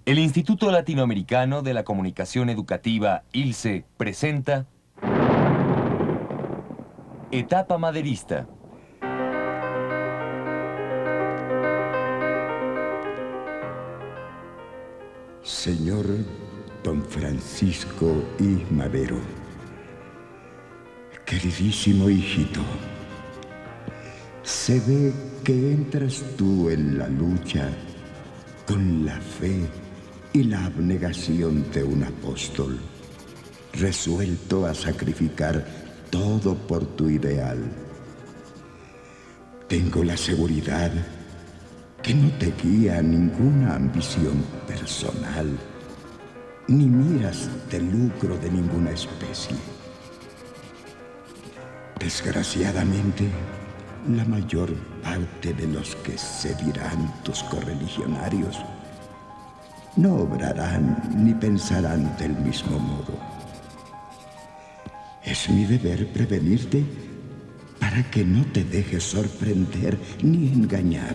El Instituto Latinoamericano de la Comunicación Educativa, ILCE, presenta Etapa Maderista. Señor Don Francisco I. Madero, queridísimo hijito, se ve que entras tú en la lucha con la fe y la abnegación de un apóstol, resuelto a sacrificar todo por tu ideal. Tengo la seguridad que no te guía ninguna ambición personal, ni miras de lucro de ninguna especie. Desgraciadamente, la mayor parte de los que se dirán tus correligionarios no obrarán ni pensarán del mismo modo. Es mi deber prevenirte para que no te dejes sorprender ni engañar.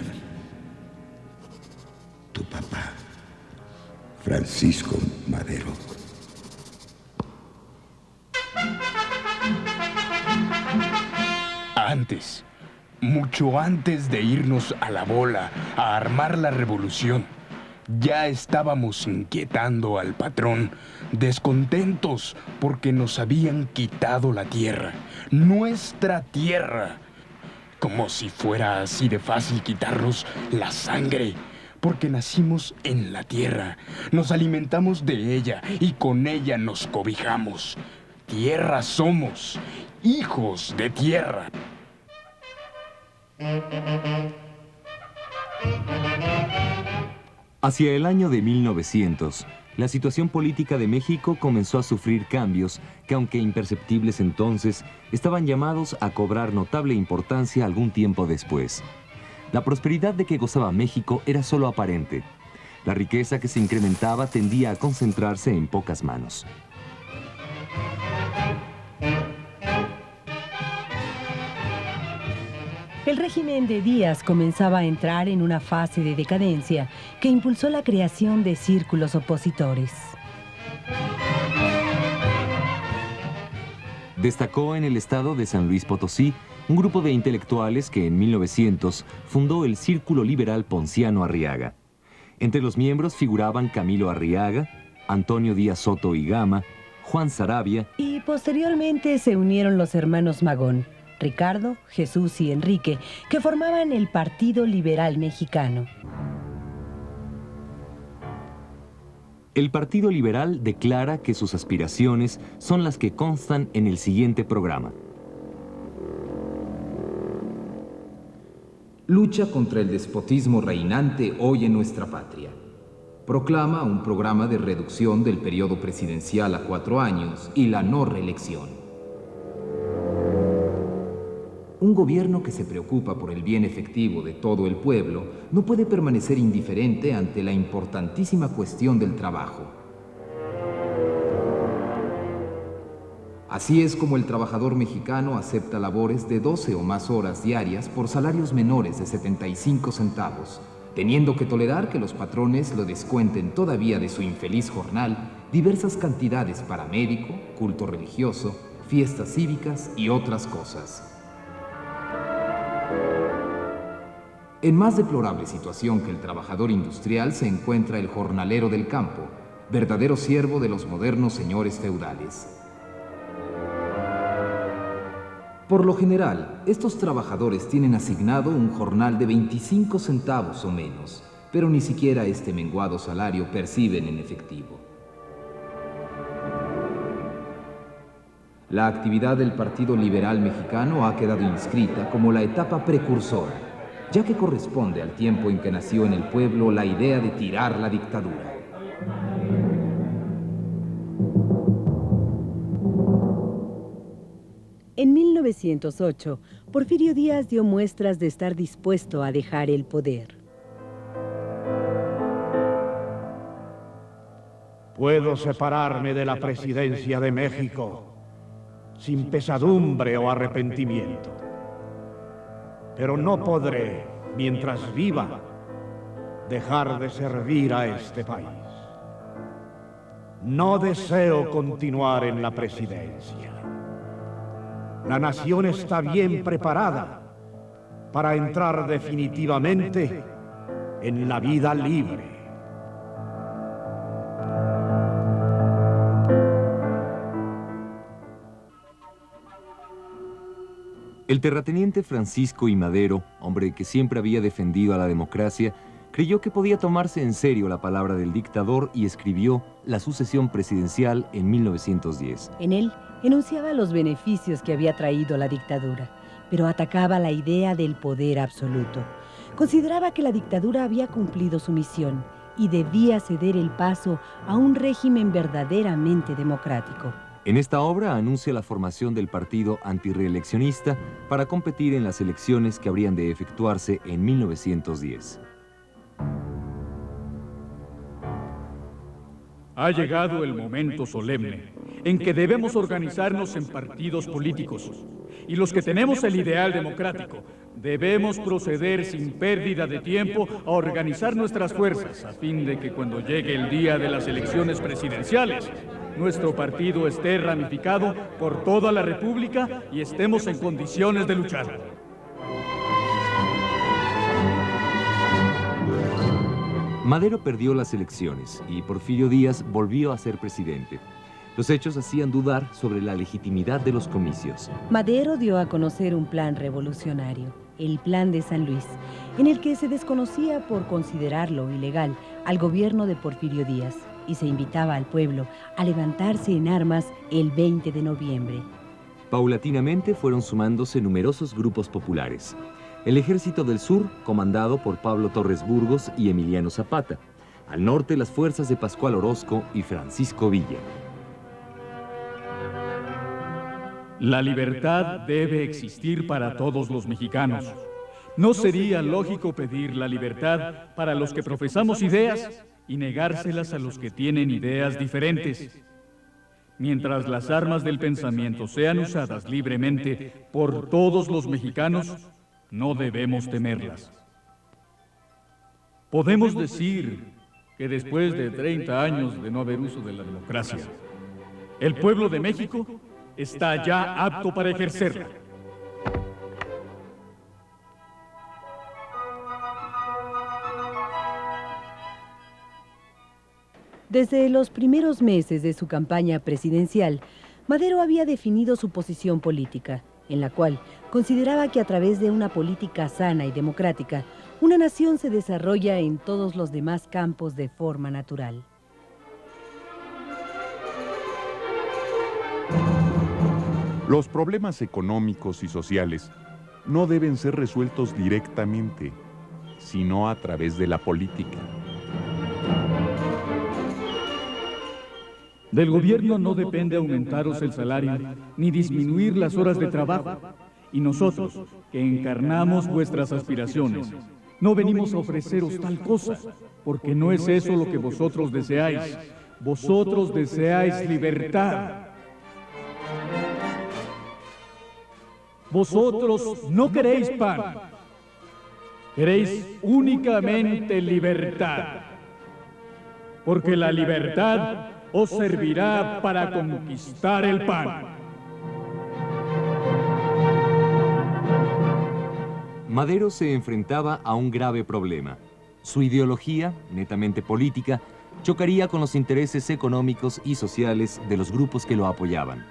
Tu papá, Francisco Madero. Antes, mucho antes de irnos a la bola a armar la revolución, ya estábamos inquietando al patrón, descontentos porque nos habían quitado la tierra, nuestra tierra. Como si fuera así de fácil quitarnos la sangre, porque nacimos en la tierra, nos alimentamos de ella y con ella nos cobijamos. Tierra somos, hijos de tierra. Hacia el año de 1900, la situación política de México comenzó a sufrir cambios que, aunque imperceptibles entonces, estaban llamados a cobrar notable importancia algún tiempo después. La prosperidad de que gozaba México era solo aparente. La riqueza que se incrementaba tendía a concentrarse en pocas manos. El régimen de Díaz comenzaba a entrar en una fase de decadencia que impulsó la creación de círculos opositores. Destacó en el estado de San Luis Potosí un grupo de intelectuales que en 1900 fundó el Círculo Liberal Ponciano Arriaga. Entre los miembros figuraban Camilo Arriaga, Antonio Díaz Soto y Gama, Juan Saravia. Y posteriormente se unieron los hermanos Magón, Ricardo, Jesús y Enrique, que formaban el Partido Liberal Mexicano. El Partido Liberal declara que sus aspiraciones son las que constan en el siguiente programa. Lucha contra el despotismo reinante hoy en nuestra patria. Proclama un programa de reducción del periodo presidencial a 4 años y la no reelección. Un gobierno que se preocupa por el bien efectivo de todo el pueblo no puede permanecer indiferente ante la importantísima cuestión del trabajo. Así es como el trabajador mexicano acepta labores de 12 o más horas diarias por salarios menores de 75 centavos, teniendo que tolerar que los patrones lo descuenten todavía de su infeliz jornal diversas cantidades para médico, culto religioso, fiestas cívicas y otras cosas. En más deplorable situación que el trabajador industrial se encuentra el jornalero del campo, verdadero siervo de los modernos señores feudales. Por lo general, estos trabajadores tienen asignado un jornal de 25 centavos o menos, pero ni siquiera este menguado salario perciben en efectivo. La actividad del Partido Liberal Mexicano ha quedado inscrita como la etapa precursora, ya que corresponde al tiempo en que nació en el pueblo la idea de tirar la dictadura. En 1908, Porfirio Díaz dio muestras de estar dispuesto a dejar el poder. Puedo separarme de la presidencia de México sin pesadumbre o arrepentimiento. Pero no podré, mientras viva, dejar de servir a este país. no deseo continuar en la presidencia. La nación está bien preparada para entrar definitivamente en la vida libre. El terrateniente Francisco I. Madero, hombre que siempre había defendido a la democracia, creyó que podía tomarse en serio la palabra del dictador y escribió La sucesión presidencial en 1910. En él enunciaba los beneficios que había traído la dictadura, pero atacaba la idea del poder absoluto. Consideraba que la dictadura había cumplido su misión y debía ceder el paso a un régimen verdaderamente democrático. En esta obra anuncia la formación del partido antirreeleccionista para competir en las elecciones que habrían de efectuarse en 1910. Ha llegado el momento solemne en que debemos organizarnos en partidos políticos. Y los que tenemos el ideal democrático, debemos proceder sin pérdida de tiempo a organizar nuestras fuerzas, a fin de que cuando llegue el día de las elecciones presidenciales, nuestro partido esté ramificado por toda la República y estemos en condiciones de luchar. Madero perdió las elecciones y Porfirio Díaz volvió a ser presidente. Los hechos hacían dudar sobre la legitimidad de los comicios. Madero dio a conocer un plan revolucionario, el Plan de San Luis, en el que se desconocía por considerarlo ilegal al gobierno de Porfirio Díaz y se invitaba al pueblo a levantarse en armas el 20 de noviembre. Paulatinamente fueron sumándose numerosos grupos populares. El Ejército del Sur, comandado por Pablo Torres Burgos y Emiliano Zapata. Al norte, las fuerzas de Pascual Orozco y Francisco Villa. La libertad debe existir para todos los mexicanos. ¿No sería lógico pedir la libertad para los que profesamos ideas y negárselas a los que tienen ideas diferentes? Mientras las armas del pensamiento sean usadas libremente por todos los mexicanos, no debemos temerlas. Podemos decir que después de 30 años de no haber uso de la democracia, el pueblo de México está ya apto para ejercerla. Desde los primeros meses de su campaña presidencial, Madero había definido su posición política, en la cual consideraba que a través de una política sana y democrática, una nación se desarrolla en todos los demás campos de forma natural. Los problemas económicos y sociales no deben ser resueltos directamente, sino a través de la política. Del gobierno no depende aumentaros el salario, ni disminuir las horas de trabajo. Y nosotros, que encarnamos vuestras aspiraciones, no venimos a ofreceros tal cosa, porque no es eso lo que vosotros deseáis. Vosotros deseáis libertad. Vosotros no queréis pan, queréis únicamente libertad, porque la libertad os servirá para conquistar el pan. Madero se enfrentaba a un grave problema. Su ideología, netamente política, chocaría con los intereses económicos y sociales de los grupos que lo apoyaban.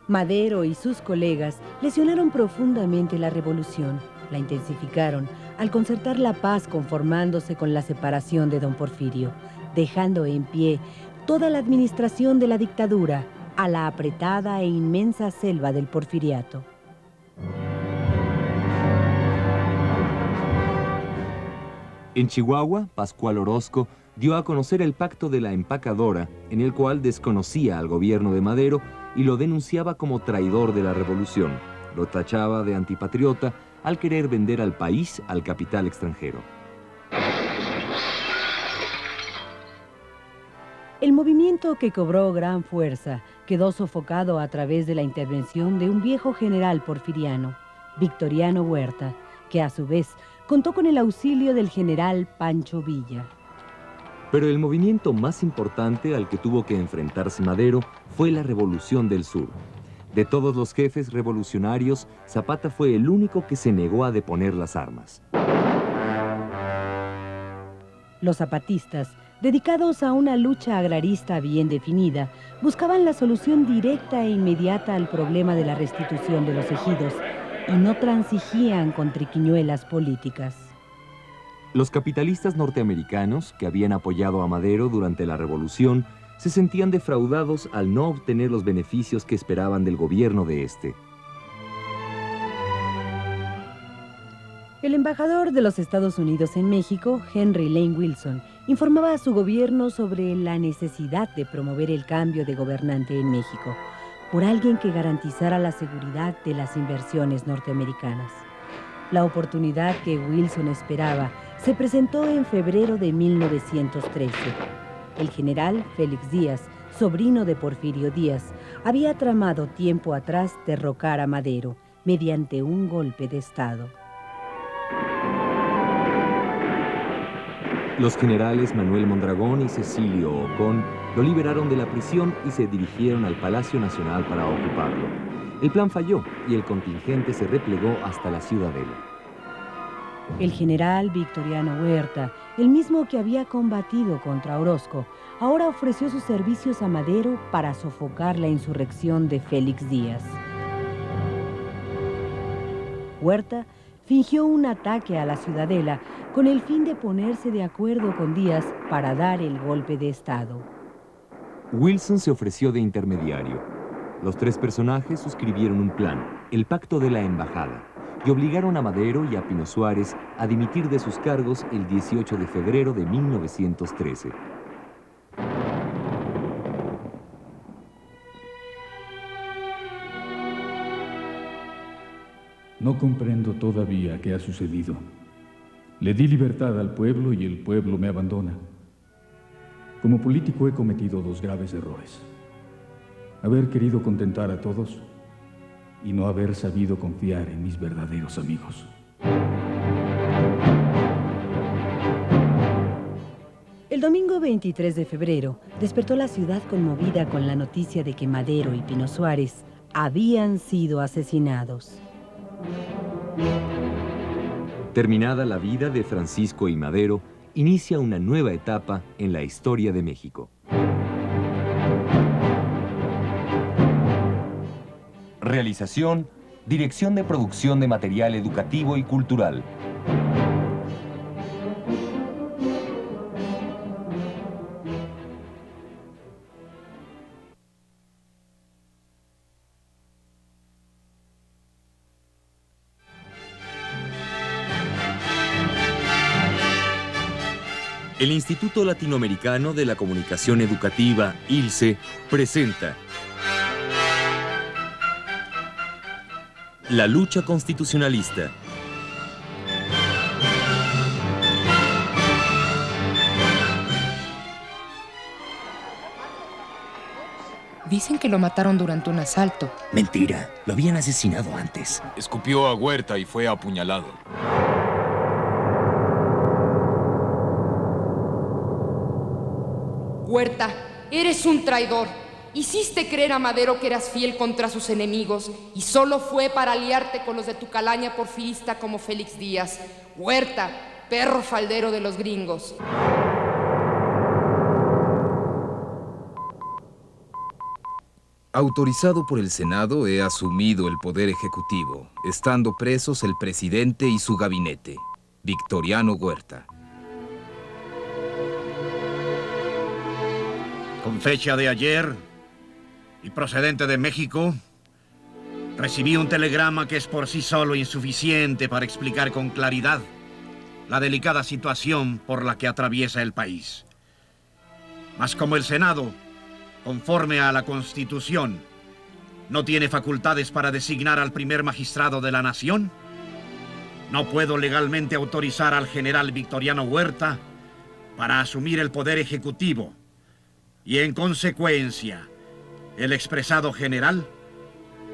Madero y sus colegas lesionaron profundamente la revolución, la intensificaron al concertar la paz conformándose con la separación de don Porfirio, dejando en pie toda la administración de la dictadura a la apretada e inmensa selva del porfiriato. En Chihuahua, Pascual Orozco dio a conocer el pacto de la empacadora, en el cual desconocía al gobierno de Madero y lo denunciaba como traidor de la revolución. Lo tachaba de antipatriota al querer vender al país al capital extranjero. El movimiento, que cobró gran fuerza, quedó sofocado a través de la intervención de un viejo general porfiriano, Victoriano Huerta, que a su vez contó con el auxilio del general Pancho Villa. Pero el movimiento más importante al que tuvo que enfrentarse Madero fue la Revolución del Sur. De todos los jefes revolucionarios, Zapata fue el único que se negó a deponer las armas. Los zapatistas, dedicados a una lucha agrarista bien definida, buscaban la solución directa e inmediata al problema de la restitución de los ejidos y no transigían con triquiñuelas políticas. Los capitalistas norteamericanos, que habían apoyado a Madero durante la Revolución, se sentían defraudados al no obtener los beneficios que esperaban del gobierno de este. El embajador de los Estados Unidos en México, Henry Lane Wilson, informaba a su gobierno sobre la necesidad de promover el cambio de gobernante en México por alguien que garantizara la seguridad de las inversiones norteamericanas. La oportunidad que Wilson esperaba se presentó en febrero de 1913. El general Félix Díaz, sobrino de Porfirio Díaz, había tramado tiempo atrás derrocar a Madero mediante un golpe de Estado. Los generales Manuel Mondragón y Cecilio Ocón lo liberaron de la prisión y se dirigieron al Palacio Nacional para ocuparlo. El plan falló y el contingente se replegó hasta la Ciudadela. El general Victoriano Huerta, el mismo que había combatido contra Orozco, ahora ofreció sus servicios a Madero para sofocar la insurrección de Félix Díaz. Huerta fingió un ataque a la Ciudadela con el fin de ponerse de acuerdo con Díaz para dar el golpe de Estado. Wilson se ofreció de intermediario. Los tres personajes suscribieron un plan, el Pacto de la Embajada, y obligaron a Madero y a Pino Suárez a dimitir de sus cargos el 18 de febrero de 1913. No comprendo todavía qué ha sucedido. Le di libertad al pueblo y el pueblo me abandona. Como político he cometido dos graves errores: haber querido contentar a todos y no haber sabido confiar en mis verdaderos amigos. El domingo 23 de febrero despertó la ciudad conmovida con la noticia de que Madero y Pino Suárez habían sido asesinados. Terminada la vida de Francisco y Madero, inicia una nueva etapa en la historia de México. Realización, Dirección de Producción de Material Educativo y Cultural. El Instituto Latinoamericano de la Comunicación Educativa, ILCE, presenta La lucha constitucionalista. Dicen que lo mataron durante un asalto. Mentira, lo habían asesinado antes. Escupió a Huerta y fue apuñalado. Huerta, eres un traidor. Hiciste creer a Madero que eras fiel contra sus enemigos y solo fue para aliarte con los de tu calaña porfirista como Félix Díaz. Huerta, perro faldero de los gringos. Autorizado por el Senado, he asumido el poder ejecutivo, estando presos el presidente y su gabinete. Victoriano Huerta. Con fecha de ayer y procedente de México, recibí un telegrama que es por sí solo insuficiente para explicar con claridad la delicada situación por la que atraviesa el país. Mas como el Senado, conforme a la Constitución, no tiene facultades para designar al primer magistrado de la nación, no puedo legalmente autorizar al general Victoriano Huerta para asumir el poder ejecutivo y, en consecuencia, el expresado general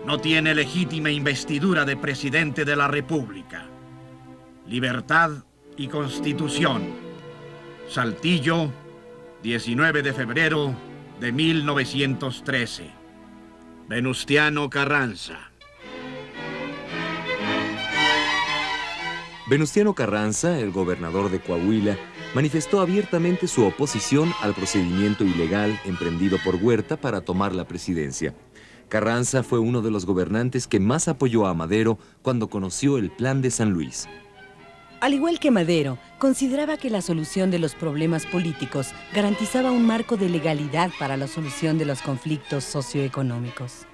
no tiene legítima investidura de presidente de la República. Libertad y Constitución. Saltillo, 19 de febrero de 1913. Venustiano Carranza. Venustiano Carranza, el gobernador de Coahuila, manifestó abiertamente su oposición al procedimiento ilegal emprendido por Huerta para tomar la presidencia. Carranza fue uno de los gobernantes que más apoyó a Madero cuando conoció el Plan de San Luis. Al igual que Madero, consideraba que la solución de los problemas políticos garantizaba un marco de legalidad para la solución de los conflictos socioeconómicos.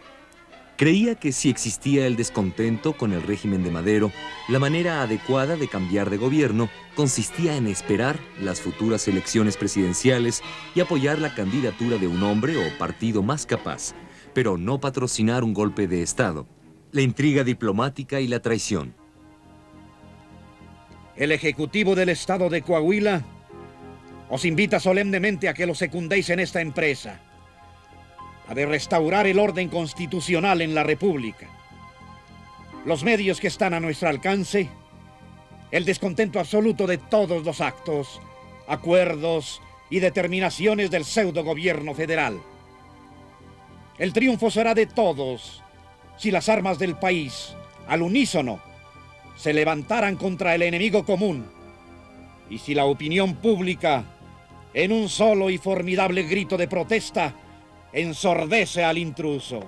Creía que si existía el descontento con el régimen de Madero, la manera adecuada de cambiar de gobierno consistía en esperar las futuras elecciones presidenciales y apoyar la candidatura de un hombre o partido más capaz, pero no patrocinar un golpe de Estado, la intriga diplomática y la traición. El Ejecutivo del Estado de Coahuila os invita solemnemente a que lo secundéis en esta empresa, la de restaurar el orden constitucional en la República. Los medios que están a nuestro alcance, el descontento absoluto de todos los actos, acuerdos y determinaciones del pseudo-gobierno federal. El triunfo será de todos si las armas del país, al unísono, se levantaran contra el enemigo común y si la opinión pública, en un solo y formidable grito de protesta, ensordece al intruso.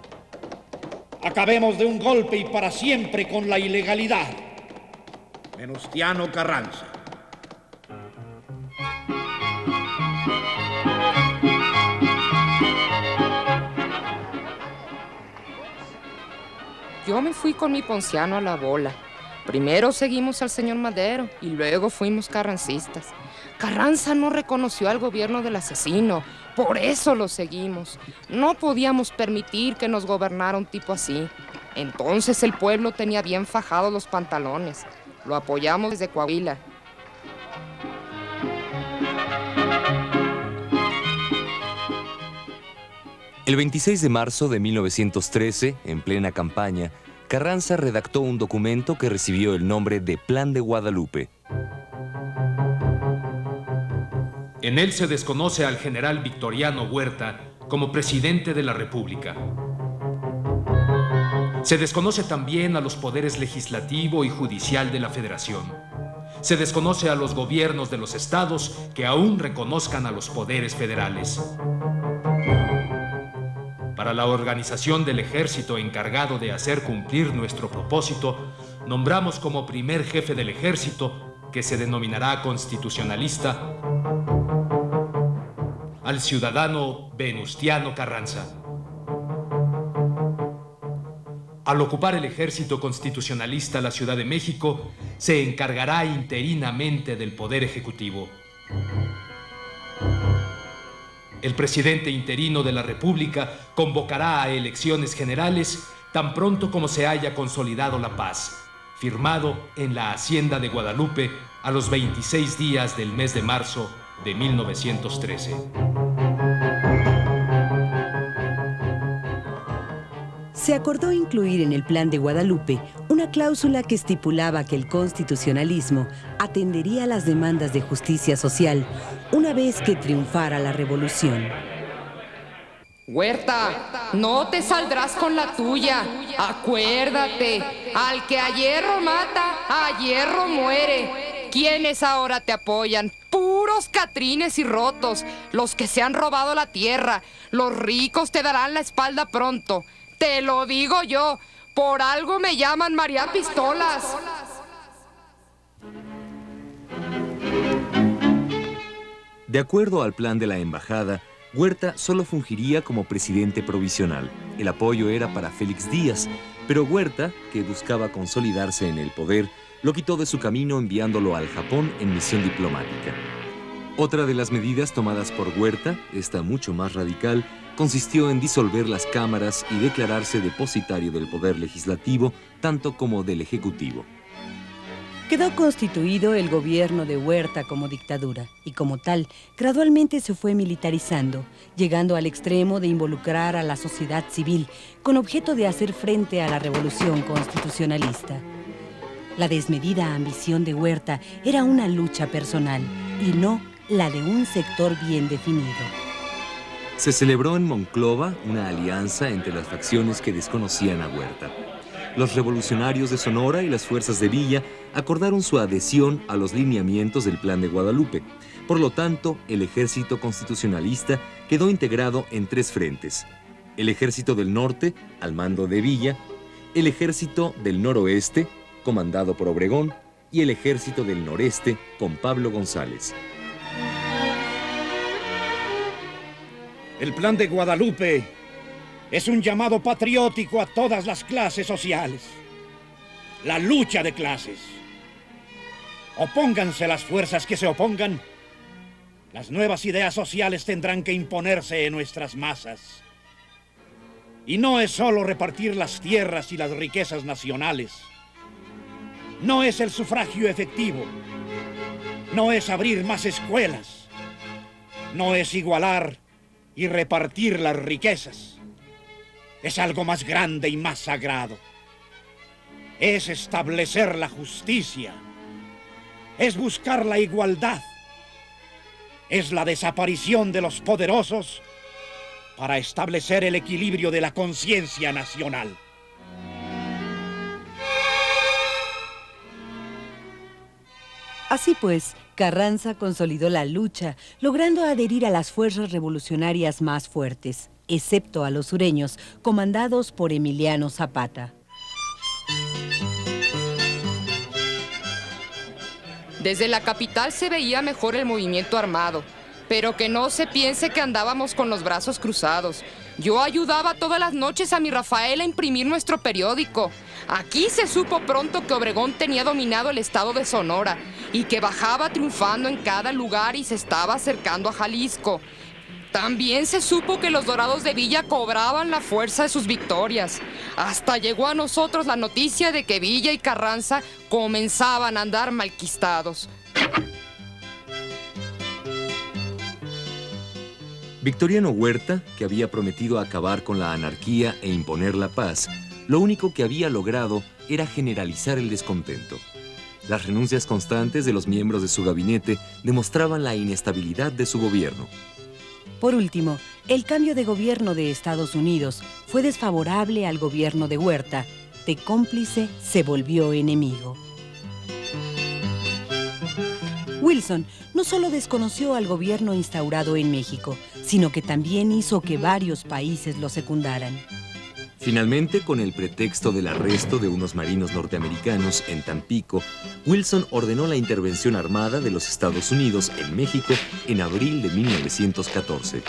Acabemos de un golpe y para siempre con la ilegalidad. Venustiano Carranza. Yo me fui con mi ponciano a la bola. Primero seguimos al señor Madero y luego fuimos carrancistas. Carranza no reconoció al gobierno del asesino, por eso lo seguimos. No podíamos permitir que nos gobernara un tipo así. Entonces el pueblo tenía bien fajados los pantalones. Lo apoyamos desde Coahuila. El 26 de marzo de 1913, en plena campaña, Carranza redactó un documento que recibió el nombre de Plan de Guadalupe. En él se desconoce al general Victoriano Huerta como presidente de la República. Se desconoce también a los poderes legislativo y judicial de la Federación. Se desconoce a los gobiernos de los estados que aún reconozcan a los poderes federales. Para la organización del ejército encargado de hacer cumplir nuestro propósito, nombramos como primer jefe del ejército, que se denominará constitucionalista, al ciudadano Venustiano Carranza. Al ocupar el ejército constitucionalista la Ciudad de México, se encargará interinamente del Poder Ejecutivo. El presidente interino de la República convocará a elecciones generales tan pronto como se haya consolidado la paz, firmado en la Hacienda de Guadalupe a los 26 días del mes de marzo de 1913. Se acordó incluir en el Plan de Guadalupe una cláusula que estipulaba que el constitucionalismo atendería a las demandas de justicia social una vez que triunfara la revolución. Huerta, no te saldrás con la tuya. Acuérdate, al que a hierro mata, a hierro muere. ¿Quiénes ahora te apoyan? Puros catrines y rotos, los que se han robado la tierra. Los ricos te darán la espalda pronto. Te lo digo yo, por algo me llaman María Pistolas. De acuerdo al plan de la embajada, Huerta solo fungiría como presidente provisional. El apoyo era para Félix Díaz, pero Huerta, que buscaba consolidarse en el poder, lo quitó de su camino enviándolo al Japón en misión diplomática. Otra de las medidas tomadas por Huerta, esta mucho más radical, consistió en disolver las cámaras y declararse depositario del poder legislativo, tanto como del ejecutivo. Quedó constituido el gobierno de Huerta como dictadura y como tal, gradualmente se fue militarizando, llegando al extremo de involucrar a la sociedad civil con objeto de hacer frente a la revolución constitucionalista. La desmedida ambición de Huerta era una lucha personal y no la de un sector bien definido. Se celebró en Monclova una alianza entre las facciones que desconocían a Huerta. Los revolucionarios de Sonora y las fuerzas de Villa acordaron su adhesión a los lineamientos del Plan de Guadalupe. Por lo tanto, el ejército constitucionalista quedó integrado en 3 frentes: el ejército del norte, al mando de Villa; el ejército del noroeste, comandado por Obregón; y el ejército del noreste, con Pablo González. El Plan de Guadalupe es un llamado patriótico a todas las clases sociales. La lucha de clases. Opónganse las fuerzas que se opongan. Las nuevas ideas sociales tendrán que imponerse en nuestras masas. Y no es solo repartir las tierras y las riquezas nacionales. No es el sufragio efectivo. No es abrir más escuelas. No es igualar y repartir las riquezas. Es algo más grande y más sagrado. Es establecer la justicia. Es buscar la igualdad. Es la desaparición de los poderosos para establecer el equilibrio de la conciencia nacional. Así pues, Carranza consolidó la lucha, logrando adherir a las fuerzas revolucionarias más fuertes, excepto a los sureños, comandados por Emiliano Zapata. Desde la capital se veía mejor el movimiento armado, pero que no se piense que andábamos con los brazos cruzados. Yo ayudaba todas las noches a mi Rafael a imprimir nuestro periódico. Aquí se supo pronto que Obregón tenía dominado el estado de Sonora y que bajaba triunfando en cada lugar y se estaba acercando a Jalisco. También se supo que los Dorados de Villa cobraban la fuerza de sus victorias. Hasta llegó a nosotros la noticia de que Villa y Carranza comenzaban a andar malquistados. Victoriano Huerta, que había prometido acabar con la anarquía e imponer la paz, lo único que había logrado era generalizar el descontento. Las renuncias constantes de los miembros de su gabinete demostraban la inestabilidad de su gobierno. Por último, el cambio de gobierno de Estados Unidos fue desfavorable al gobierno de Huerta. De cómplice se volvió enemigo. Wilson no solo desconoció al gobierno instaurado en México, sino que también hizo que varios países lo secundaran. Finalmente, con el pretexto del arresto de unos marinos norteamericanos en Tampico, Wilson ordenó la intervención armada de los Estados Unidos en México en abril de 1914.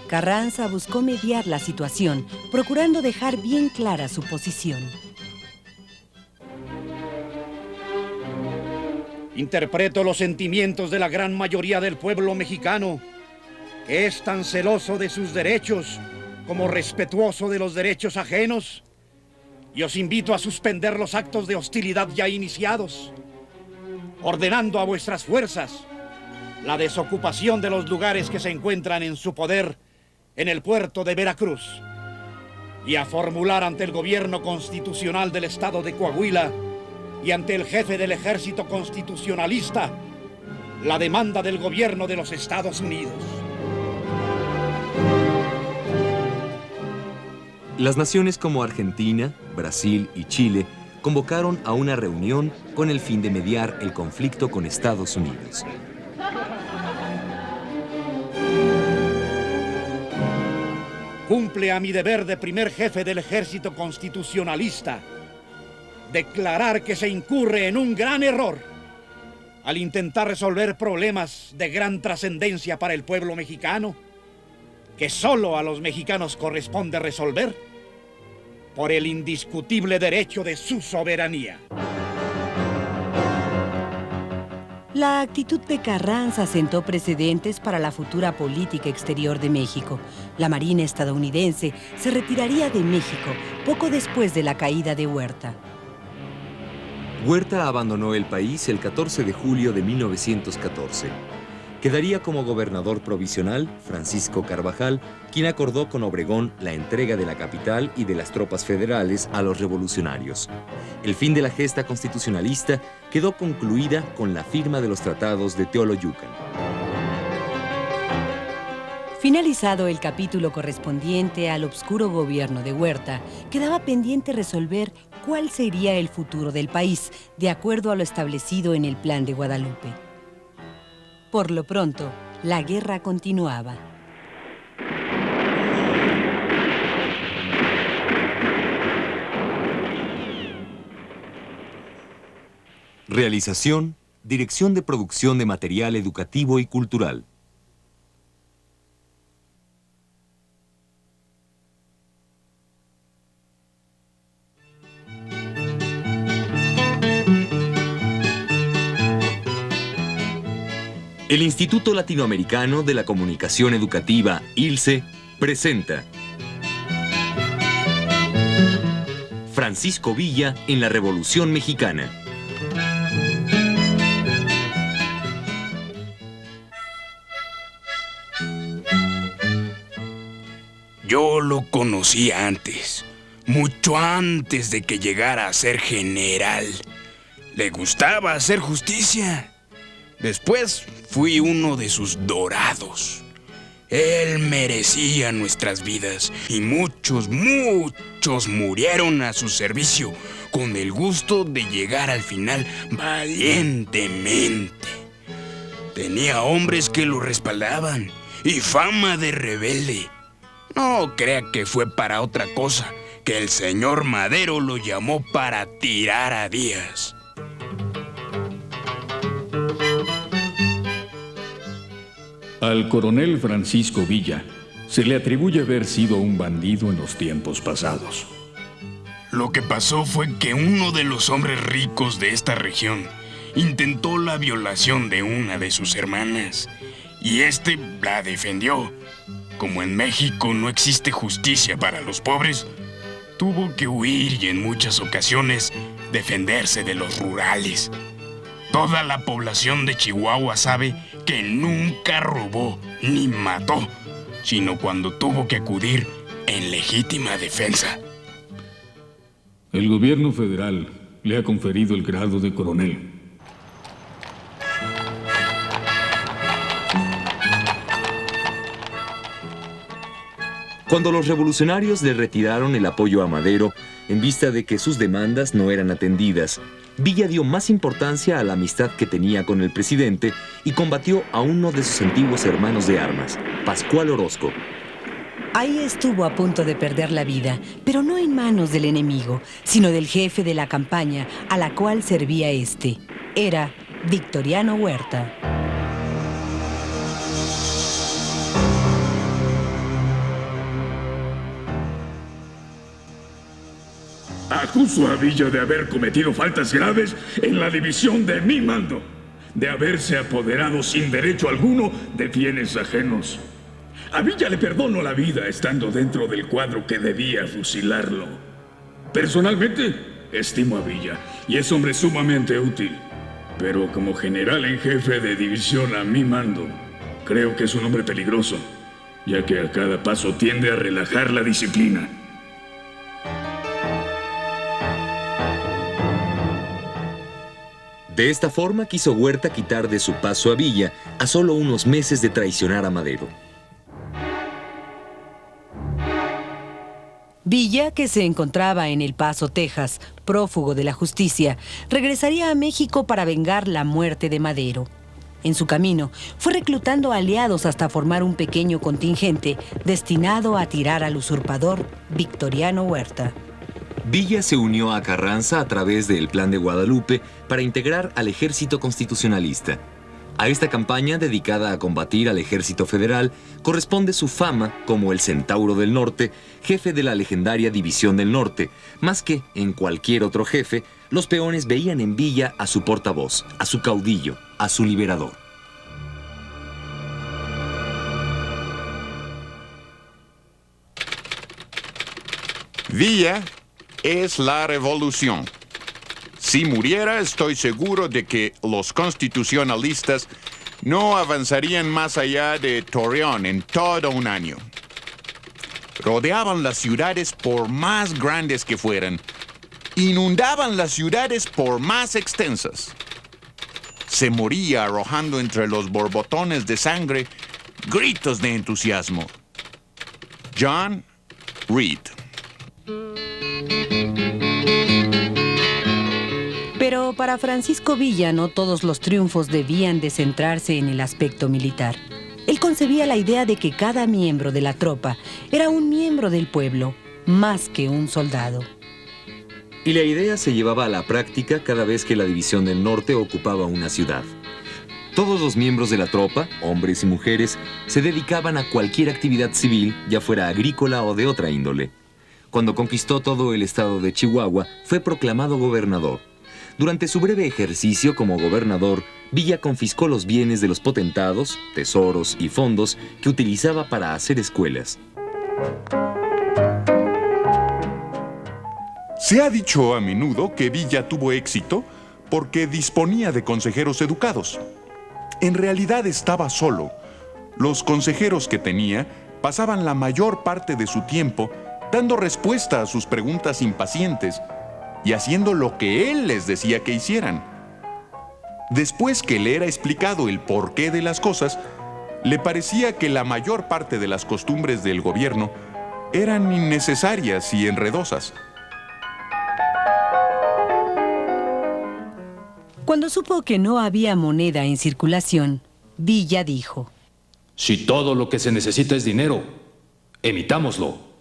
Carranza buscó mediar la situación, procurando dejar bien clara su posición. Interpreto los sentimientos de la gran mayoría del pueblo mexicano, que es tan celoso de sus derechos como respetuoso de los derechos ajenos, y os invito a suspender los actos de hostilidad ya iniciados, ordenando a vuestras fuerzas la desocupación de los lugares que se encuentran en su poder en el puerto de Veracruz, y a formular ante el gobierno constitucional del estado de Coahuila y ante el jefe del ejército constitucionalista la demanda del gobierno de los Estados Unidos. Las naciones como Argentina, Brasil y Chile convocaron a una reunión con el fin de mediar el conflicto con Estados Unidos. Cumple a mi deber de primer jefe del ejército constitucionalista declarar que se incurre en un gran error al intentar resolver problemas de gran trascendencia para el pueblo mexicano, que solo a los mexicanos corresponde resolver por el indiscutible derecho de su soberanía. La actitud de Carranza sentó precedentes para la futura política exterior de México. La Marina estadounidense se retiraría de México poco después de la caída de Huerta. Huerta abandonó el país el 14 de julio de 1914. Quedaría como gobernador provisional Francisco Carvajal, quien acordó con Obregón la entrega de la capital y de las tropas federales a los revolucionarios. El fin de la gesta constitucionalista quedó concluida con la firma de los tratados de Teoloyucan. Finalizado el capítulo correspondiente al obscuro gobierno de Huerta, quedaba pendiente resolver cuál sería el futuro del país, de acuerdo a lo establecido en el Plan de Guadalupe. Por lo pronto, la guerra continuaba. Realización, Dirección de Producción de Material Educativo y Cultural. El Instituto Latinoamericano de la Comunicación Educativa, ILCE, presenta Francisco Villa en la Revolución Mexicana. Yo lo conocí antes, mucho antes de que llegara a ser general. Le gustaba hacer justicia. Después fui uno de sus dorados. Él merecía nuestras vidas y muchos murieron a su servicio con el gusto de llegar al final valientemente. Tenía hombres que lo respaldaban y fama de rebelde. No crea que fue para otra cosa, que el señor Madero lo llamó para tirar a Díaz. Al coronel Francisco Villa se le atribuye haber sido un bandido en los tiempos pasados. Lo que pasó fue que uno de los hombres ricos de esta región intentó la violación de una de sus hermanas y este la defendió. Como en México no existe justicia para los pobres, tuvo que huir y en muchas ocasiones defenderse de los rurales. Toda la población de Chihuahua sabe que nunca robó ni mató, sino cuando tuvo que acudir en legítima defensa. El gobierno federal le ha conferido el grado de coronel. Cuando los revolucionarios le retiraron el apoyo a Madero, en vista de que sus demandas no eran atendidas, Villa dio más importancia a la amistad que tenía con el presidente y combatió a uno de sus antiguos hermanos de armas, Pascual Orozco. Ahí estuvo a punto de perder la vida, pero no en manos del enemigo, sino del jefe de la campaña a la cual servía este. Era Victoriano Huerta. Acuso a Villa de haber cometido faltas graves en la división de mi mando, de haberse apoderado sin derecho alguno de bienes ajenos. A Villa le perdono la vida estando dentro del cuadro que debía fusilarlo. Personalmente, estimo a Villa y es hombre sumamente útil, pero como general en jefe de división a mi mando, creo que es un hombre peligroso, ya que a cada paso tiende a relajar la disciplina. De esta forma quiso Huerta quitar de su paso a Villa a solo unos meses de traicionar a Madero. Villa, que se encontraba en El Paso, Texas, prófugo de la justicia, regresaría a México para vengar la muerte de Madero. En su camino, fue reclutando aliados hasta formar un pequeño contingente destinado a tirar al usurpador Victoriano Huerta. Villa se unió a Carranza a través del Plan de Guadalupe para integrar al ejército constitucionalista. A esta campaña, dedicada a combatir al ejército federal, corresponde su fama como el Centauro del Norte, jefe de la legendaria División del Norte. Más que en cualquier otro jefe, los peones veían en Villa a su portavoz, a su caudillo, a su liberador. Villa es la revolución. Si muriera, estoy seguro de que los constitucionalistas no avanzarían más allá de Torreón en todo un año. Rodeaban las ciudades por más grandes que fueran, inundaban las ciudades por más extensas. Se moría arrojando entre los borbotones de sangre gritos de entusiasmo. John Reed. Pero para Francisco Villa no todos los triunfos debían de centrarse en el aspecto militar. Él concebía la idea de que cada miembro de la tropa era un miembro del pueblo, más que un soldado. Y la idea se llevaba a la práctica cada vez que la División del Norte ocupaba una ciudad. Todos los miembros de la tropa, hombres y mujeres, se dedicaban a cualquier actividad civil, ya fuera agrícola o de otra índole. Cuando conquistó todo el estado de Chihuahua, fue proclamado gobernador. Durante su breve ejercicio como gobernador, Villa confiscó los bienes de los potentados, tesoros y fondos que utilizaba para hacer escuelas. Se ha dicho a menudo que Villa tuvo éxito porque disponía de consejeros educados. En realidad estaba solo. Los consejeros que tenía pasaban la mayor parte de su tiempo dando respuesta a sus preguntas impacientes y haciendo lo que él les decía que hicieran. Después que le era explicado el porqué de las cosas, le parecía que la mayor parte de las costumbres del gobierno eran innecesarias y enredosas. Cuando supo que no había moneda en circulación, Villa dijo: Si todo lo que se necesita es dinero, emitámoslo.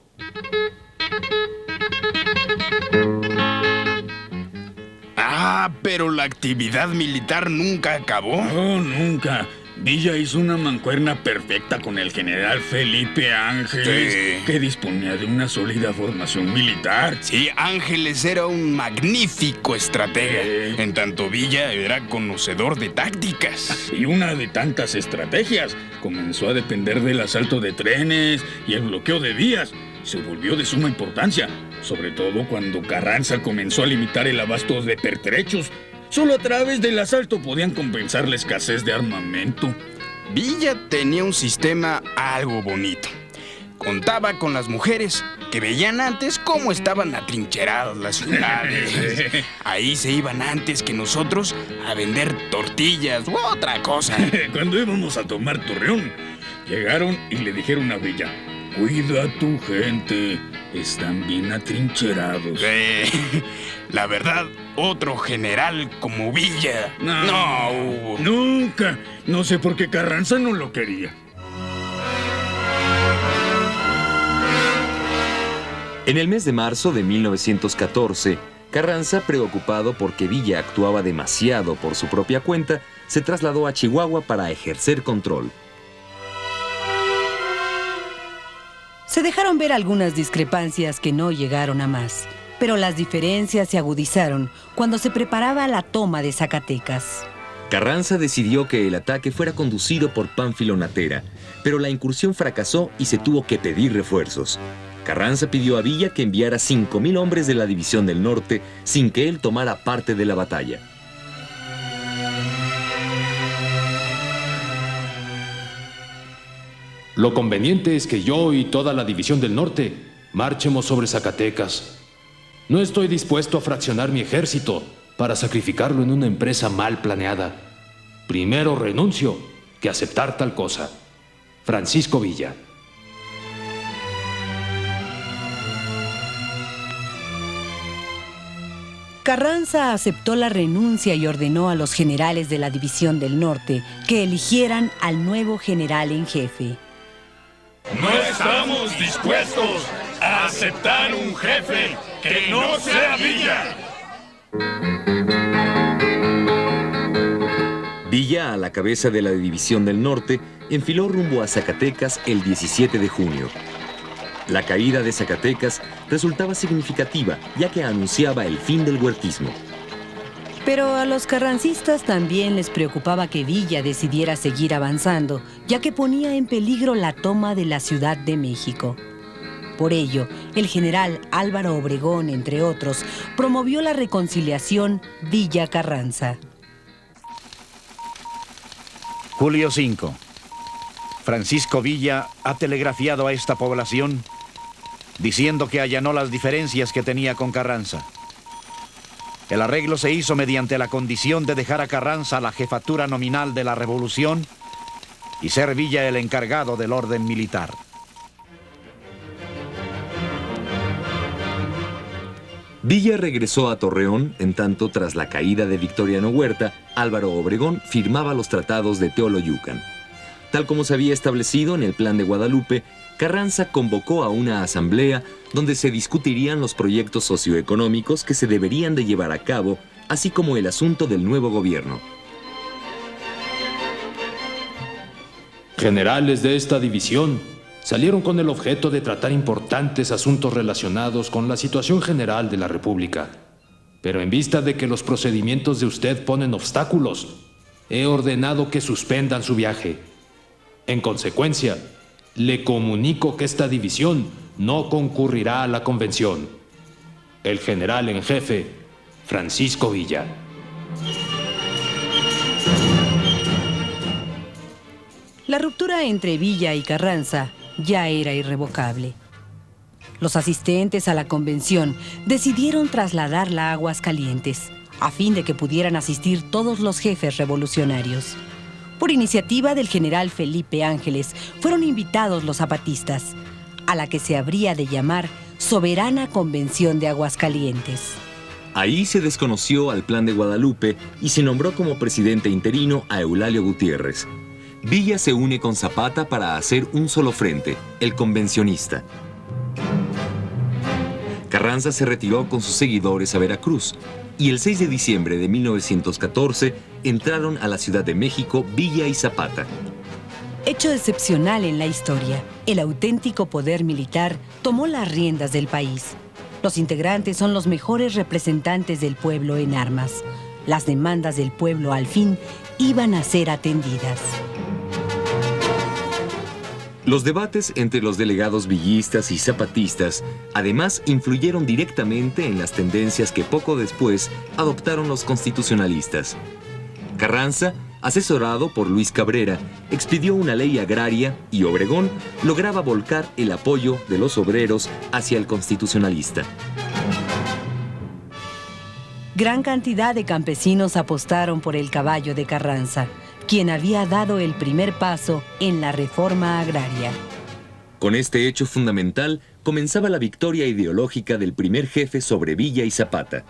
Pero la actividad militar nunca acabó. No, nunca. Villa hizo una mancuerna perfecta con el general Felipe Ángeles, que disponía de una sólida formación militar. Sí, Ángeles era un magnífico estratega. En tanto Villa era conocedor de tácticas. Y una de tantas estrategias. Comenzó a depender del asalto de trenes y el bloqueo de vías. Se volvió de suma importancia, sobre todo cuando Carranza comenzó a limitar el abasto de pertrechos. Solo a través del asalto podían compensar la escasez de armamento. Villa tenía un sistema algo bonito. Contaba con las mujeres que veían antes cómo estaban atrincheradas las ciudades. Ahí se iban antes que nosotros a vender tortillas u otra cosa. Cuando íbamos a tomar Torreón, llegaron y le dijeron a Villa: cuida a tu gente, están bien atrincherados. La verdad, otro general como Villa no hubo. Nunca. No sé por qué Carranza no lo quería. En el mes de marzo de 1914, Carranza, preocupado porque Villa actuaba demasiado por su propia cuenta, se trasladó a Chihuahua para ejercer control. Se dejaron ver algunas discrepancias que no llegaron a más, pero las diferencias se agudizaron cuando se preparaba la toma de Zacatecas. Carranza decidió que el ataque fuera conducido por Pánfilo Natera, pero la incursión fracasó y se tuvo que pedir refuerzos. Carranza pidió a Villa que enviara 5,000 hombres de la División del Norte sin que él tomara parte de la batalla. Lo conveniente es que yo y toda la División del Norte marchemos sobre Zacatecas. No estoy dispuesto a fraccionar mi ejército para sacrificarlo en una empresa mal planeada. Primero renuncio que aceptar tal cosa. Francisco Villa. Carranza aceptó la renuncia y ordenó a los generales de la División del Norte que eligieran al nuevo general en jefe. No estamos dispuestos a aceptar un jefe que no sea Villa. Villa, a la cabeza de la División del Norte, enfiló rumbo a Zacatecas el 17 de junio. La caída de Zacatecas resultaba significativa, ya que anunciaba el fin del huertismo. Pero a los carrancistas también les preocupaba que Villa decidiera seguir avanzando, ya que ponía en peligro la toma de la Ciudad de México. Por ello, el general Álvaro Obregón, entre otros, promovió la reconciliación Villa-Carranza. Julio 5. Francisco Villa ha telegrafiado a esta población diciendo que allanó las diferencias que tenía con Carranza. El arreglo se hizo mediante la condición de dejar a Carranza la jefatura nominal de la revolución y ser Villa el encargado del orden militar. Villa regresó a Torreón, en tanto, tras la caída de Victoriano Huerta, Álvaro Obregón firmaba los tratados de Teoloyucan. Tal como se había establecido en el Plan de Guadalupe, Carranza convocó a una asamblea donde se discutirían los proyectos socioeconómicos que se deberían de llevar a cabo, así como el asunto del nuevo gobierno. Generales de esta división salieron con el objeto de tratar importantes asuntos relacionados con la situación general de la República. Pero en vista de que los procedimientos de usted ponen obstáculos, he ordenado que suspendan su viaje. En consecuencia, le comunico que esta división no concurrirá a la convención. El general en jefe, Francisco Villa. La ruptura entre Villa y Carranza ya era irrevocable. Los asistentes a la convención decidieron trasladarla a Aguascalientes, a fin de que pudieran asistir todos los jefes revolucionarios. Por iniciativa del general Felipe Ángeles, fueron invitados los zapatistas, a la que se habría de llamar Soberana Convención de Aguascalientes. Ahí se desconoció al Plan de Guadalupe y se nombró como presidente interino a Eulalio Gutiérrez. Villa se une con Zapata para hacer un solo frente, el convencionista. Carranza se retiró con sus seguidores a Veracruz y el 6 de diciembre de 1914 entraron a la Ciudad de México Villa y Zapata. Hecho excepcional en la historia, el auténtico poder militar tomó las riendas del país. Los integrantes son los mejores representantes del pueblo en armas. Las demandas del pueblo al fin iban a ser atendidas. Los debates entre los delegados villistas y zapatistas además influyeron directamente en las tendencias que poco después adoptaron los constitucionalistas. Carranza, asesorado por Luis Cabrera, expidió una ley agraria y Obregón lograba volcar el apoyo de los obreros hacia el constitucionalista. Gran cantidad de campesinos apostaron por el caballo de Carranza, quien había dado el primer paso en la reforma agraria. Con este hecho fundamental comenzaba la victoria ideológica del primer jefe sobre Villa y Zapata.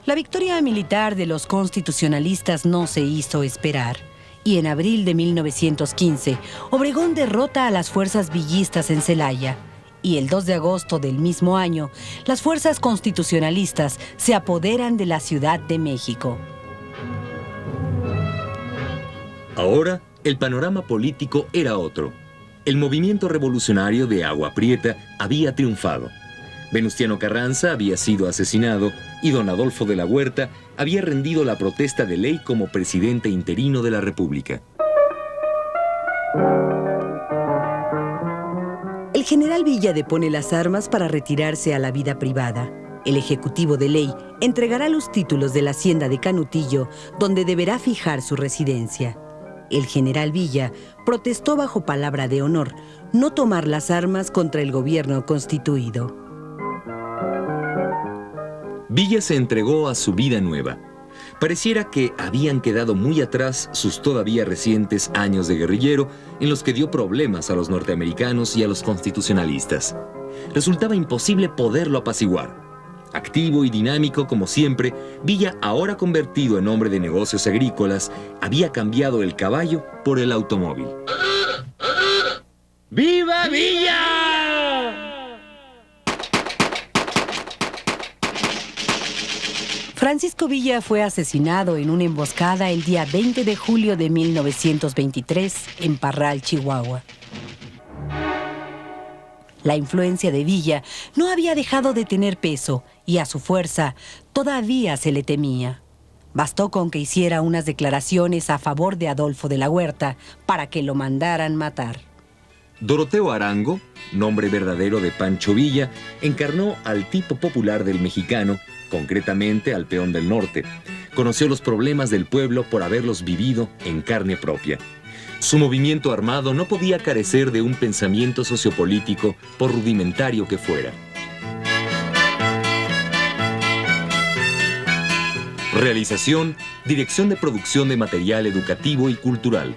La victoria militar de los constitucionalistas no se hizo esperar, y en abril de 1915, Obregón derrota a las fuerzas villistas en Celaya, y el 2 de agosto del mismo año, las fuerzas constitucionalistas se apoderan de la Ciudad de México. Ahora, el panorama político era otro. El movimiento revolucionario de Agua Prieta había triunfado. Venustiano Carranza había sido asesinado y don Adolfo de la Huerta había rendido la protesta de ley como presidente interino de la República. El general Villa depone las armas para retirarse a la vida privada. El Ejecutivo de Ley entregará los títulos de la hacienda de Canutillo, donde deberá fijar su residencia. El general Villa protestó bajo palabra de honor no tomar las armas contra el gobierno constituido. Villa se entregó a su vida nueva. Pareciera que habían quedado muy atrás sus todavía recientes años de guerrillero en los que dio problemas a los norteamericanos y a los constitucionalistas. Resultaba imposible poderlo apaciguar. Activo y dinámico como siempre, Villa, ahora convertido en hombre de negocios agrícolas, había cambiado el caballo por el automóvil. ¡Viva Villa! Francisco Villa fue asesinado en una emboscada el día 20 de julio de 1923 en Parral, Chihuahua. La influencia de Villa no había dejado de tener peso y a su fuerza todavía se le temía. Bastó con que hiciera unas declaraciones a favor de Adolfo de la Huerta para que lo mandaran matar. Doroteo Arango, nombre verdadero de Pancho Villa, encarnó al tipo popular del mexicano, concretamente al peón del norte. Conoció los problemas del pueblo por haberlos vivido en carne propia. Su movimiento armado no podía carecer de un pensamiento sociopolítico, por rudimentario que fuera. Realización, Dirección de Producción de Material Educativo y Cultural.